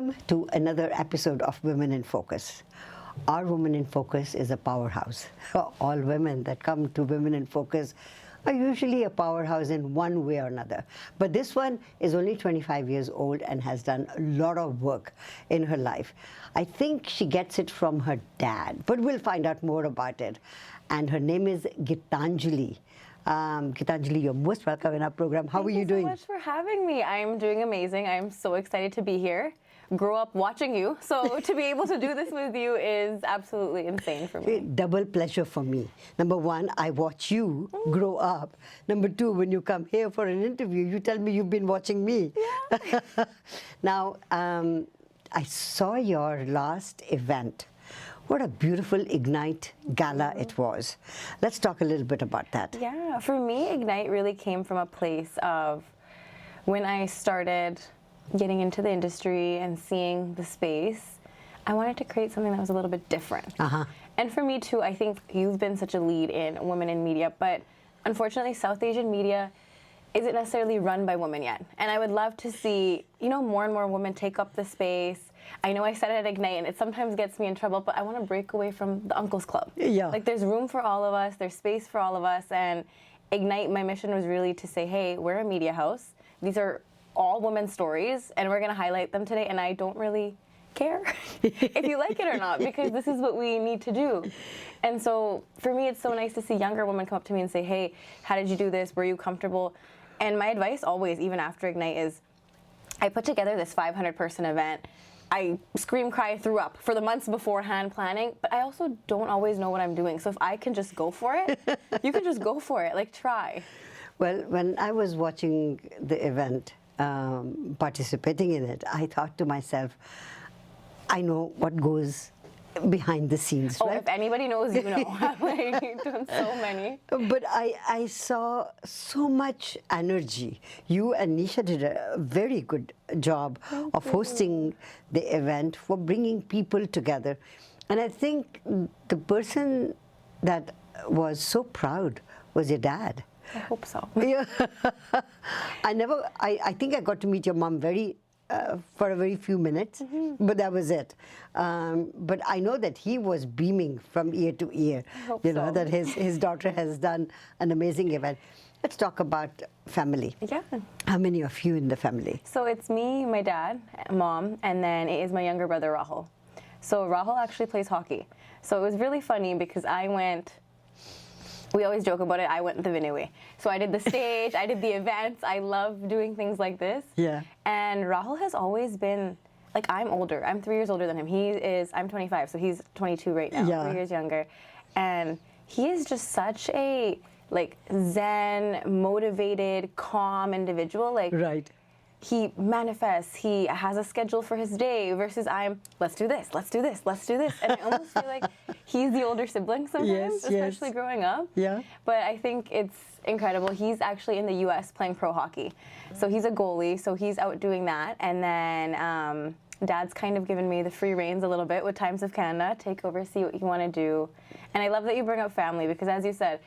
Welcome to another episode of Women in Focus. Our Women in Focus is a powerhouse. All women that come to Women in Focus are usually a powerhouse in one way or another. But this one is only 25 years old and has done a lot of work in her life. I think she gets it from her dad, but we'll find out more about it. And her name is Geetanjali. Geetanjali, you're most welcome in our program. How are you doing? Thank you so much for having me. I'm doing amazing. I'm so excited to be here. Grew up watching you, so to be able to do this with you is absolutely insane for me. Double pleasure for me. Number one, I watch you grow up. Number two, when you come here for an interview, you tell me you've been watching me. Yeah. Now, I saw your last event. What a beautiful Ignite gala it was. Let's talk a little bit about that. Yeah, for me, Ignite really came from a place of when I started getting into the industry and seeing the space, I wanted to create something that was a little bit different. And for me too, I think you've been such a lead in women in media, but unfortunately South Asian media isn't necessarily run by women yet. And I would love to see, more and more women take up the space. I know I said it at Ignite and it sometimes gets me in trouble, but I want to break away from the Uncle's Club. Yeah. Like there's room for all of us, there's space for all of us, and Ignite, my mission was really to say, hey, we're a media house. These are all women's stories and we're going to highlight them today, and I don't really care if you like it or not, because this is what we need to do. And so for me, it's so nice to see younger women come up to me and say, hey, how did you do this? Were you comfortable? And my advice always, even after Ignite, is I put together this 500-person event. I scream, cry, threw up for the months beforehand planning, but I also don't always know what I'm doing. So if I can just go for it, you can just go for it, like try. Well, when I was watching the event, participating in it, I thought to myself, I know what goes behind the scenes. Oh, right? if anybody knows, you know. Like, you've done so many. But I saw so much energy. You and Nisha did a very good job of hosting the event, for bringing people together. And I think the person that was so proud was your dad. I hope so. Yeah. I think I got to meet your mom for a very few minutes, but that was it. But I know that he was beaming from ear to ear, so. that his daughter has done an amazing event. Let's talk about family. Yeah. How many of you in the family? So it's me, my dad, mom, and then it is my younger brother, Rahul. So Rahul actually plays hockey. So it was really funny because we always joke about it, I went the Vinay way. So I did the stage, I did the events, I love doing things like this. Yeah. And Rahul has always been, like, I'm older, I'm 3 years older than him. I'm 25, so he's 22 right now, Yeah. 3 years younger. And he is just such a, zen, motivated, calm individual. Right. He manifests, he has a schedule for his day, versus let's do this, let's do this, let's do this. And I almost feel like he's the older sibling sometimes, especially growing up. Yeah. But I think it's incredible. He's actually in the US playing pro hockey. So he's a goalie, so he's out doing that. And then Dad's kind of given me the free reins a little bit with Times of Canada, take over, see what you want to do. And I love that you bring up family, because as you said,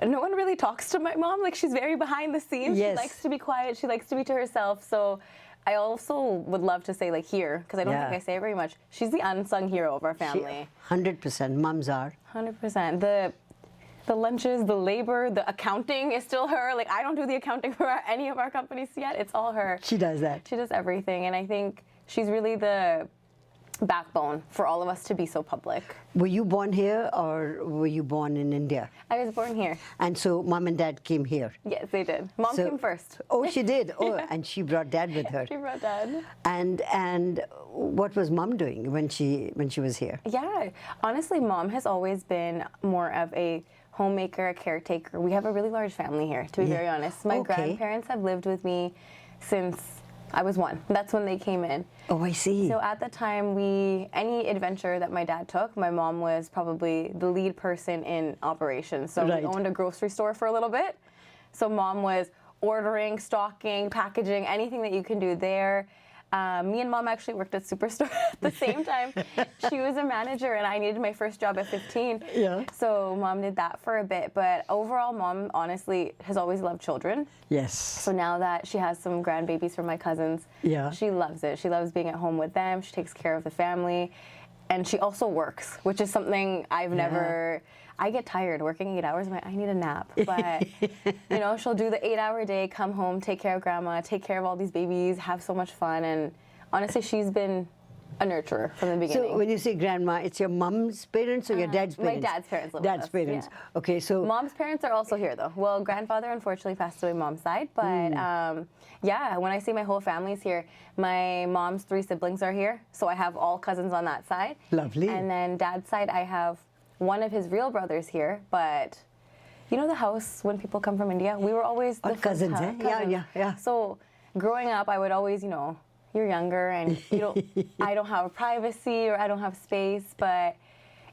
no one really talks to my mom. Like, she's very behind the scenes. Yes. She likes to be quiet. She likes to be to herself. So I also would love to say, here, because I don't think I say it very much, she's the unsung hero of our family. 100%. Mums are. 100%. The lunches, the labor, the accounting is still her. I don't do the accounting for any of our companies yet. It's all her. She does that. She does everything. And I think she's really the backbone for all of us to be so public. Were you born here or were you born in India? I was born here. And so mom and dad came here? Yes, they did. Mom came first. Oh, she did? Oh, yeah. And she brought dad with her? She brought dad. And what was mom doing when she was here? Yeah, honestly, mom has always been more of a homemaker, a caretaker. We have a really large family here, to be very honest. My grandparents have lived with me since I was 1. That's when they came in. Oh, I see. So at the time, any adventure that my dad took, my mom was probably the lead person in operations. So we owned a grocery store for a little bit. So mom was ordering, stocking, packaging, anything that you can do there. Me and mom actually worked at Superstore at the same time. She was a manager and I needed my first job at 15. Yeah. So mom did that for a bit. But overall, mom honestly has always loved children. Yes. So now that she has some grandbabies from my cousins, Yeah. she loves it. She loves being at home with them. She takes care of the family. And she also works, which is something I've never... I get tired working 8 hours. I need a nap. But, you know, she'll do the 8-hour day, come home, take care of grandma, take care of all these babies, have so much fun. And honestly, she's been a nurturer from the beginning. So when you say grandma, it's your mom's parents or your dad's parents? My dad's parents live Dad's with us. parents. Yeah. Okay, so... Mom's parents are also here, though. Well, grandfather unfortunately passed away mom's side. But, yeah, when I say my whole family's here, my mom's 3 siblings are here. So I have all cousins on that side. Lovely. And then dad's side, I have one of his real brothers here, but you know the house when people come from India? We were always the cousins, eh? Yeah. So growing up, I would always, you know, you're younger and you don't, I don't have privacy or I don't have space, but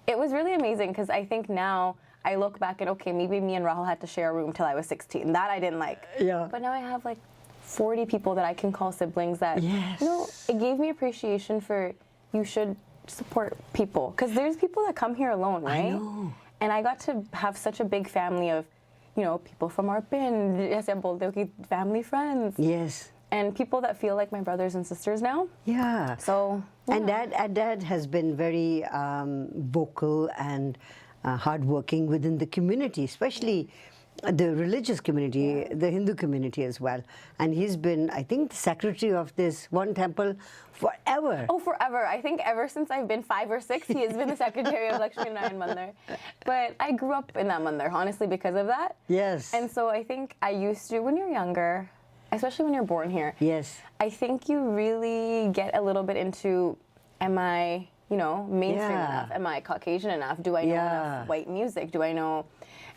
it was really amazing because I think now I look back at, okay, maybe me and Rahul had to share a room till I was 16. That I didn't like. Yeah. But now I have like 40 people that I can call siblings that, Yes. you know, it gave me appreciation for you should support people because there's people that come here alone, right? I know. And I got to have such a big family of, you know, people from our pin, family friends, Yes. and people that feel like my brothers and sisters now. Yeah. So And dad has been very vocal and hardworking within the community, especially the religious community, the Hindu community as well. And he's been, I think, the secretary of this one temple forever. Oh, forever. I think ever since I've been 5 or 6, he has been the secretary of Lakshmi Narayan Mandir. But I grew up in that mandir, honestly, because of that. Yes. And so I think I used to, when you're younger, especially when you're born here, Yes. I think you really get a little bit into, am I, you know, mainstream enough? Am I Caucasian enough? Do I know enough white music? Do I know?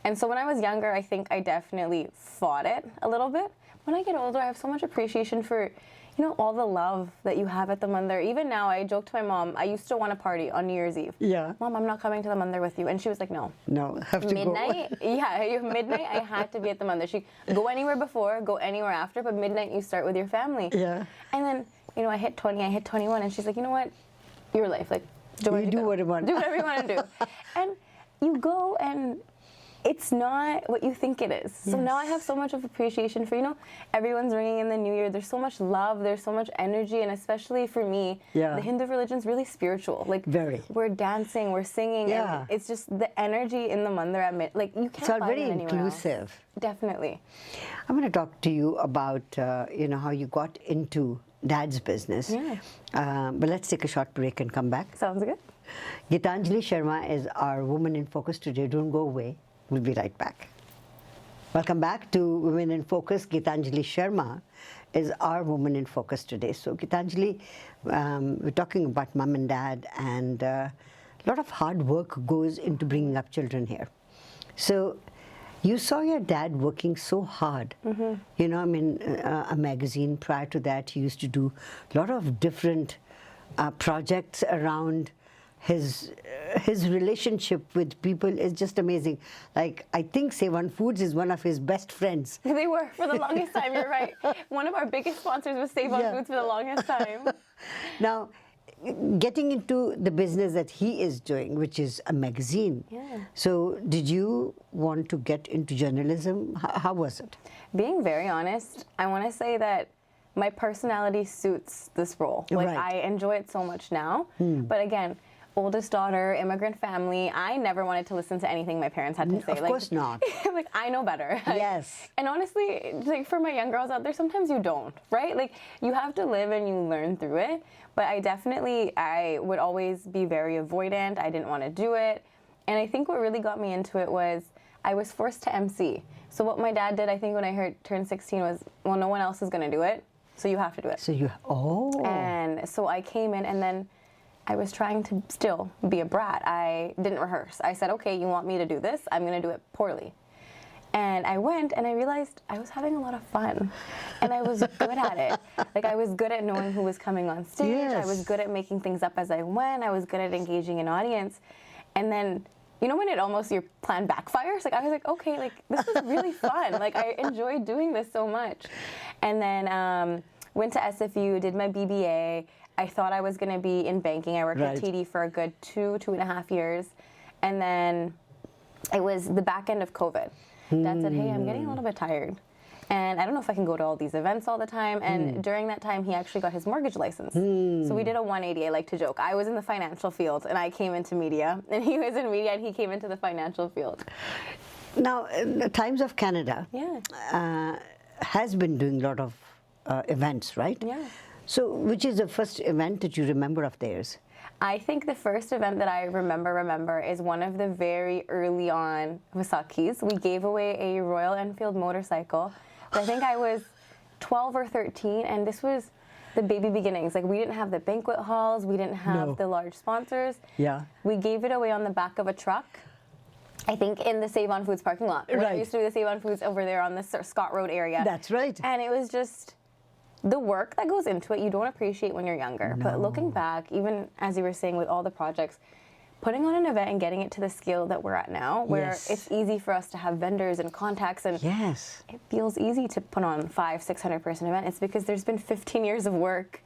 And so when I was younger, I think I definitely fought it a little bit. When I get older, I have so much appreciation for, you know, all the love that you have at the mandir. Even now, I joke to my mom, I used to want to party on New Year's Eve. Yeah. Mom, I'm not coming to the mandir with you. And she was like, no. No, have to Midnight, midnight, I had to be at the mandir. She go anywhere before, go anywhere after, but midnight you start with your family. Yeah. And then, you know, I hit 20, I hit 21, and she's like, you know what? Your life, like, do what you want. Do whatever you want to do. And you go and it's not what you think it is. So now I have so much of appreciation for, you know, everyone's ringing in the new year. There's so much love, there's so much energy, and especially for me, the Hindu religion's really spiritual. Like, very. We're dancing, we're singing, and it's just the energy in the mandir, like, you can't find very it anywhere inclusive. else. Definitely. I'm going to talk to you about, you know, how you got into Dad's business. Yeah. But let's take a short break and come back. Sounds good. Geetanjali Sharma is our Woman in Focus today. Don't go away. We'll be right back. Welcome back to Women in Focus. Geetanjali Sharma is our Woman in Focus today. So Geetanjali, we're talking about mom and dad, and a lot of hard work goes into bringing up children here. So you saw your dad working so hard. You know, I mean, a magazine prior to that, he used to do a lot of different projects around his relationship with people is just amazing. Like, I think Sevan Foods is one of his best friends. They were for the longest time, you're right. One of our biggest sponsors was Save On Foods for the longest time. Now, getting into the business that he is doing, which is a magazine. So did you want to get into journalism? How was it? Being very honest, I want to say that my personality suits this role. Like, I enjoy it so much now. But again, oldest daughter, immigrant family, I never wanted to listen to anything my parents had to say. Of course not. Like, I know better. Yes. And honestly, like, for my young girls out there, sometimes you don't, right? Like, you have to live and you learn through it. But I would always be very avoidant. I didn't want to do it. And I think what really got me into it was I was forced to MC. So what my dad did, I think, when I turned 16 was, well, no one else is going to do it, so you have to do it. So you, And so I came in, and then I was trying to still be a brat. I didn't rehearse. I said, okay, you want me to do this? I'm going to do it poorly. And I went, and I realized I was having a lot of fun, and I was good at it. Like, I was good at knowing who was coming on stage. I was good at making things up as I went. I was good at engaging an audience. And then, you know, when your plan backfires? Like, I was like, okay, like, this was really fun. Like, I enjoyed doing this so much. And then went to SFU, did my BBA. I thought I was going to be in banking. I worked at Right. TD for a good 2.5 years. And then it was the back end of COVID. Dad said, hey, I'm getting a little bit tired. And I don't know if I can go to all these events all the time. And during that time, he actually got his mortgage license. So we did a 180, I like to joke. I was in the financial field and I came into media. And he was in media and he came into the financial field. Now, the Times of Canada Yeah. has been doing a lot of events, right? Yeah. So, which is the first event that you remember of theirs? I think the first event that I remember is one of the very early on Vasakhis. We gave away a Royal Enfield motorcycle. But I think I was 12 or 13, and this was the baby beginnings. Like, we didn't have the banquet halls, we didn't have No. the large sponsors. Yeah. We gave it away on the back of a truck. I think in the Save on Foods parking lot. When I Right. used to do the Save on Foods over there on the Scott Road area. That's right. And it was just the work that goes into it, you don't appreciate when you're younger. But looking back, even as you were saying with all the projects, putting on an event and getting it to the scale that we're at now, where Yes. it's easy for us to have vendors and contacts, and Yes. it feels easy to put on 500-600 person event. It's because there's been 15 years of work,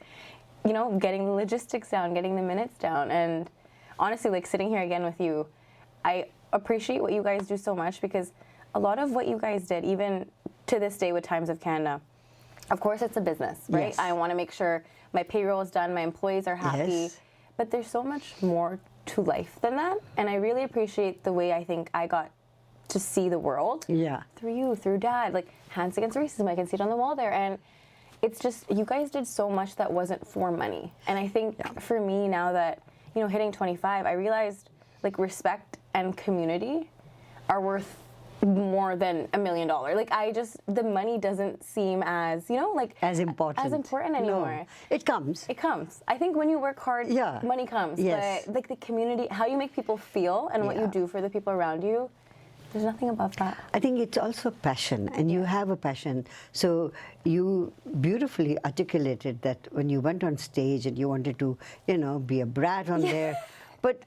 you know, getting the logistics down, getting the minutes down. And honestly, like sitting here again with you, I appreciate what you guys do so much, because a lot of what you guys did, even to this day with Times of Canada, of course it's a business, right? Yes. I want to make sure my payroll is done, my employees are happy, Yes. but there's so much more to life than that. And I really appreciate the way I think I got to see the world Yeah. through you, through Dad, like Hands Against Racism, I can see it on the wall there. And it's just, you guys did so much that wasn't for money. And I think for me now that, you know, hitting 25, I realized like respect and community are worth more than $1 million. Like the money doesn't seem as, you know, like As important. anymore. No. It comes. It comes. I think when you work hard, Yeah. money comes. Yes. But like the community, how you make people feel and what you Yeah. do for the people around you, there's nothing above that. I think it's also passion, and you have a passion. So you beautifully articulated that when you went on stage and you wanted to, you know, be a brat on there. But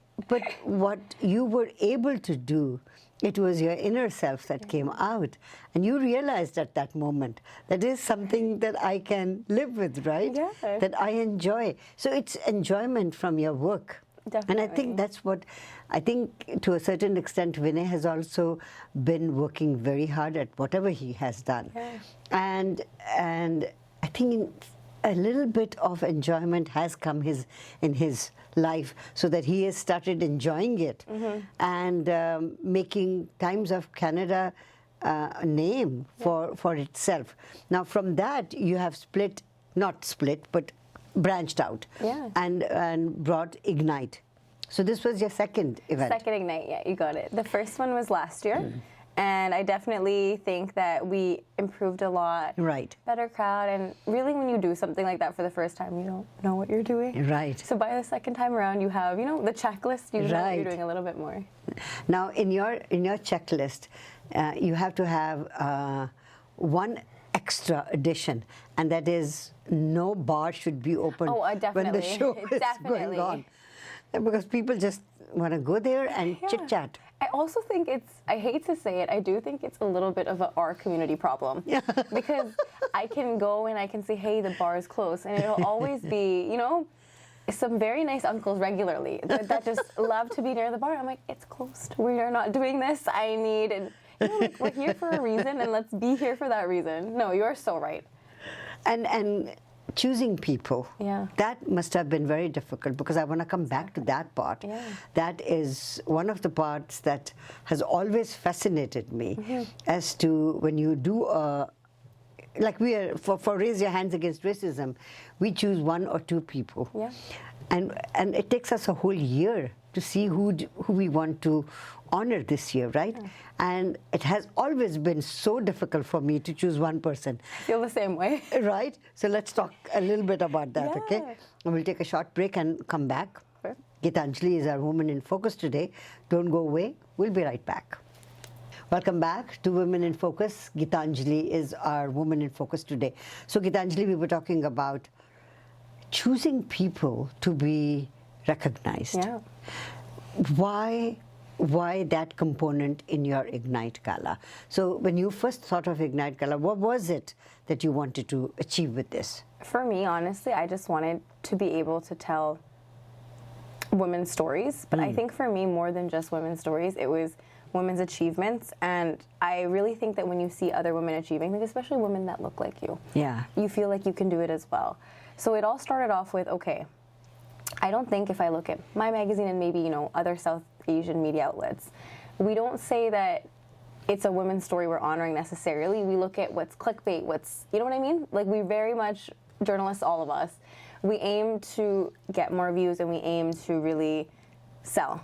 what you were able to do, it was your inner self that came out, and you realized at that moment that is something that I can live with, right? Yeah. That I enjoy. So it's enjoyment from your work. And I Definitely. think that's what, I think to a certain extent, Vinay has also been working very hard at whatever he has done. Yeah. And I think a little bit of enjoyment has come in his life, so that he has started enjoying it and making Times of Canada a name for itself. Now from that you have not split, but branched out Yeah. and brought Ignite. So this was your second event. Second Ignite, yeah, you got it. The first one was last year. And I definitely think that we improved a lot. Right. Better crowd. And really, when you do something like that for the first time, you don't know what you're doing. Right. So by the second time around, you have, you know, the checklist. You know what Right. you're doing a little bit more. Now, in your checklist, you have to have one extra addition, and that is no bar should be open Oh, when the definitely. show is Definitely. going on, because people just want to go there and Yeah. chit chat. I also think I hate to say it, I do think it's a little bit of our community problem. Yeah. Because I can go and I can say, hey, the bar is closed. And it'll always be, you know, some very nice uncles regularly that just love to be near the bar. I'm like, it's closed. We are not doing this. I need, and you know, like, we're here for a reason, and let's be here for that reason. No, you are so right. And choosing people, Yeah. that must have been very difficult, because I want to come back to that part. Yeah. That is one of the parts that has always fascinated me as to when you do like we are, for Raise Your Hands Against Racism, we choose one or two people. Yeah. And it takes us a whole year to see who we want to honor this year, right? And it has always been so difficult for me to choose one person. Feel the same way. Right? So let's talk a little bit about that, okay? Yeah. And we'll take a short break and come back. Sure. Geetanjali is our Woman in Focus today. Don't go away. We'll be right back. Welcome back to Women in Focus. Geetanjali is our Woman in Focus today. So Geetanjali, we were talking about choosing people to be recognized. Yeah. Why that component in your Ignite Gala? So when you first thought of Ignite Gala, what was it that you wanted to achieve with this? For me, honestly, I just wanted to be able to tell women's stories. But I think for me, more than just women's stories, it was women's achievements. And I really think that when you see other women achieving, like especially women that look like Yeah. you feel like you can do it as well. So it all started off with, okay, I don't think if I look at my magazine and maybe, other South Asian media outlets, we don't say that it's a women's story we're honoring necessarily. We look at what's clickbait, you know what I mean? Like we very much, journalists, all of us, we aim to get more views and we aim to really sell.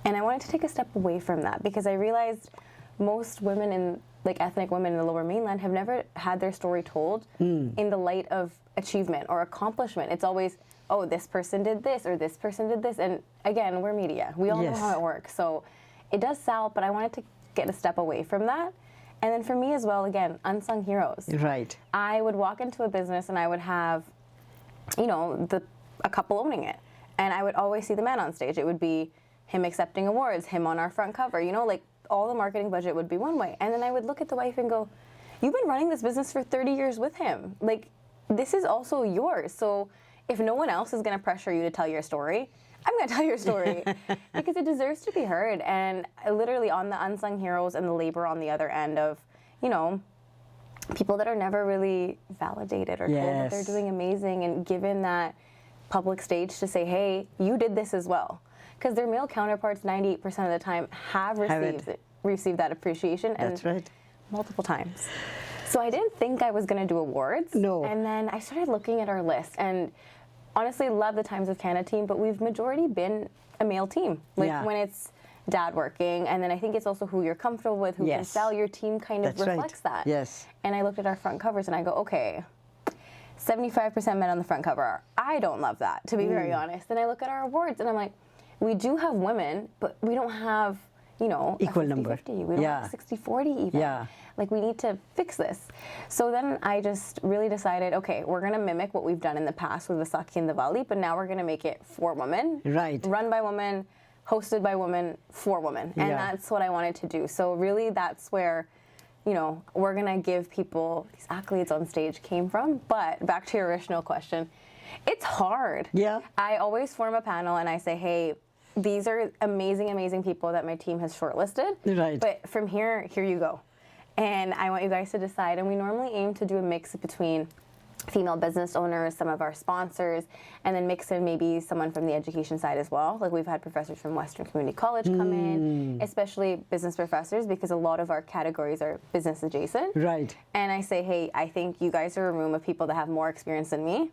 And I wanted to take a step away from that because I realized most women like ethnic women in the Lower Mainland have never had their story told in the light of achievement or accomplishment. It's always, oh, this person did this or this person did this. And again, we're media. We all know how it works. So it does sell, but I wanted to get a step away from that. And then for me as well, again, unsung heroes. Right. I would walk into a business and I would have, a couple owning it. And I would always see the man on stage. It would be him accepting awards, him on our front cover, like all the marketing budget would be one way. And then I would look at the wife and go, you've been running this business for 30 years with him. Like, this is also yours. So if no one else is going to pressure you to tell your story, I'm going to tell your story because it deserves to be heard. And literally on the unsung heroes and the labor on the other end of, people that are never really validated or told that they're doing amazing and given that public stage to say, hey, you did this as well. Because their male counterparts 98% of the time have received that appreciation. That's right. Multiple times. So I didn't think I was going to do awards. No. And then I started looking at our list and honestly love the Times of Canada team, but we've majority been a male team. Like when it's dad working, and then I think it's also who you're comfortable with, who can sell. Your team kind of reflects that. Yes. And I looked at our front covers and I go, okay, 75% men on the front cover. I don't love that, to be very honest. And I look at our awards and I'm like, we do have women, but we don't have, equal a 50-50. number. We don't have 60-40 even. Yeah. Like, we need to fix this. So then I just really decided, okay, we're going to mimic what we've done in the past with Vaisakhi and Diwali, but now we're going to make it for women. Right. Run by women, hosted by women, for women. And that's what I wanted to do. So really that's where, we're going to give people these accolades on stage came from. But back to your original question, it's hard. Yeah. I always form a panel and I say, hey, these are amazing, amazing people that my team has shortlisted. Right. But from here you go. And I want you guys to decide. And we normally aim to do a mix between female business owners, some of our sponsors, and then mix in maybe someone from the education side as well. Like we've had professors from Western Community College come in, especially business professors, because a lot of our categories are business adjacent. Right. And I say, hey, I think you guys are a room of people that have more experience than me.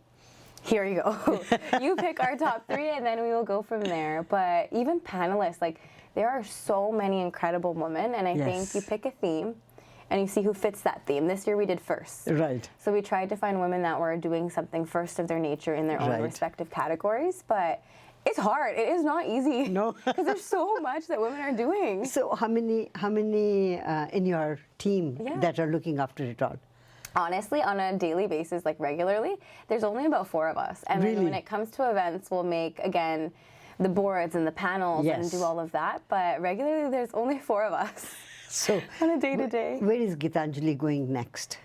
Here you go. You pick our top 3 and then we will go from there. But even panelists, like there are so many incredible women, and I think you pick a theme and you see who fits that theme. This year we did first. Right. So we tried to find women that were doing something first of their nature in their own respective categories. But it's hard. It is not easy. No. Because there's so much that women are doing. So how many in your team that are looking after it all? Honestly, on a daily basis, like regularly, there's only about 4 of us. And then when it comes to events, we'll make, again, the boards and the panels and do all of that. But regularly, there's only 4 of us. So on a day-to-day. Where is Geetanjali going next?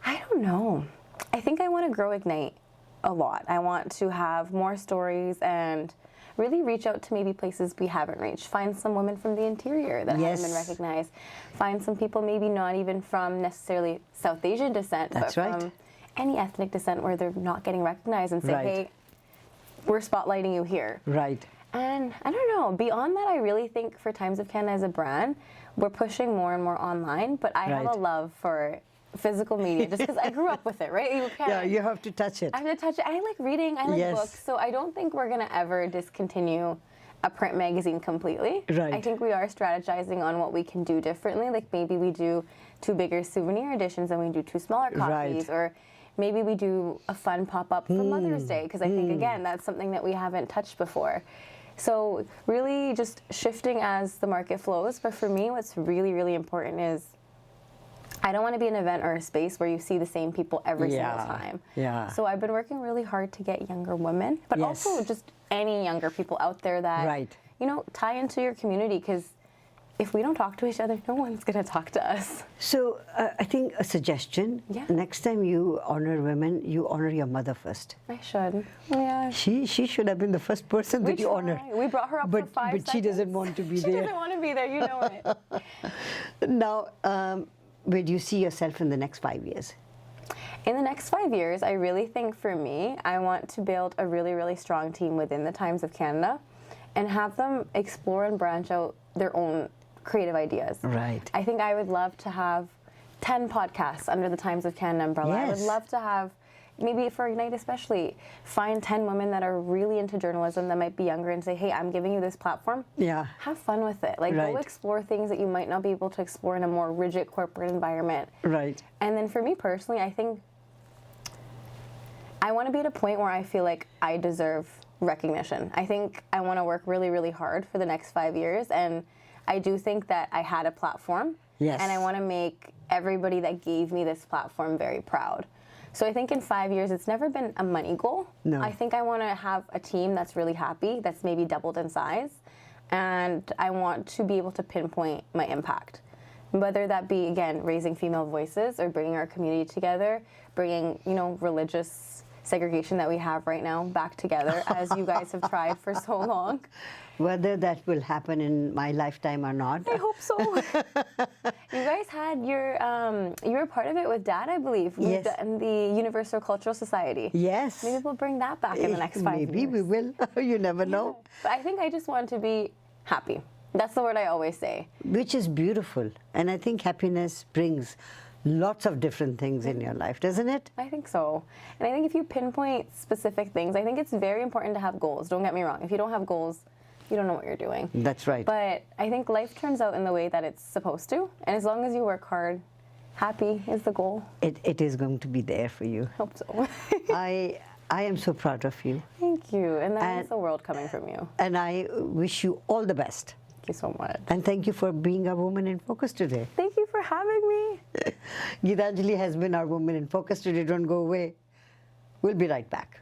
I don't know. I think I want to grow Ignite a lot. I want to have more stories and really reach out to maybe places we haven't reached. Find some women from the interior that haven't been recognized. Find some people maybe not even from necessarily South Asian descent, but from any ethnic descent where they're not getting recognized, and say, hey, we're spotlighting you here. Right. And I don't know, beyond that, I really think for Times of Canada as a brand, we're pushing more and more online, but I have a love for physical media just because I grew up with it, right? You have to touch it. I have to touch it. I like reading, I like books, so I don't think we're going to ever discontinue a print magazine completely. Right. I think we are strategizing on what we can do differently, like maybe we do 2 bigger souvenir editions and we do 2 smaller copies, or maybe we do a fun pop-up for Mother's Day, because I think, again, that's something that we haven't touched before. So really just shifting as the market flows. But for me, what's really, really important is I don't want to be an event or a space where you see the same people every single time. Yeah. So I've been working really hard to get younger women, but also just any younger people out there that, tie into your community, because if we don't talk to each other, no one's going to talk to us. So I think a suggestion, Yeah. next time you honor women, you honor your mother first. I should. Yeah. She should have been the first person that you honor. We brought her up but, for 5 seconds. But she doesn't want to be She there. doesn't want to be there, you know it. Now, where do you see yourself in the next 5 years? In the next 5 years, I really think for me, I want to build a really, really strong team within the Times of Canada and have them explore and branch out their own creative ideas. Right. I think I would love to have 10 podcasts under the Times of Canada umbrella. I would Yes. love to have, maybe for Ignite especially, find 10 women that are really into journalism that might be younger and say, hey, I'm giving you this platform. Yeah. Have fun with it. Like, Right. go explore things that you might not be able to explore in a more rigid corporate environment. Right. And then for me personally, I think I want to be at a point where I feel like I deserve recognition. I think I want to work really, really hard for the next 5 years. And I do think that I had a platform. Yes. And I want to make everybody that gave me this platform very proud. So I think in 5 years, it's never been a money goal. No. I think I want to have a team that's really happy, that's maybe doubled in size. And I want to be able to pinpoint my impact. Whether that be, again, raising female voices or bringing our community together, bringing, religious segregation that we have right now back together, as you guys have tried for so long. Whether that will happen in my lifetime or not. I hope so. You guys had you were part of it with Dad, I believe. with Yes. And the Universal Cultural Society. Yes. Maybe we'll bring that back in the next 5 years. Maybe we will. You never know. But I think I just want to be happy. That's the word I always say. Which is beautiful. And I think happiness brings lots of different things in your life, doesn't it? I think so. And I think if you pinpoint specific things, I think it's very important to have goals. Don't get me wrong. If you don't have goals, you don't know what you're doing. That's right. But I think life turns out in the way that it's supposed to. And as long as you work hard, happy is the goal. It is going to be there for you. Hope so. I am so proud of you. Thank you. And that And- means the world coming from you. And I wish you all the best. Thank you so much. And thank you for being a woman in focus today. Thank you for having me. Geetanjali has been our woman in focus today. Don't go away. We'll be right back.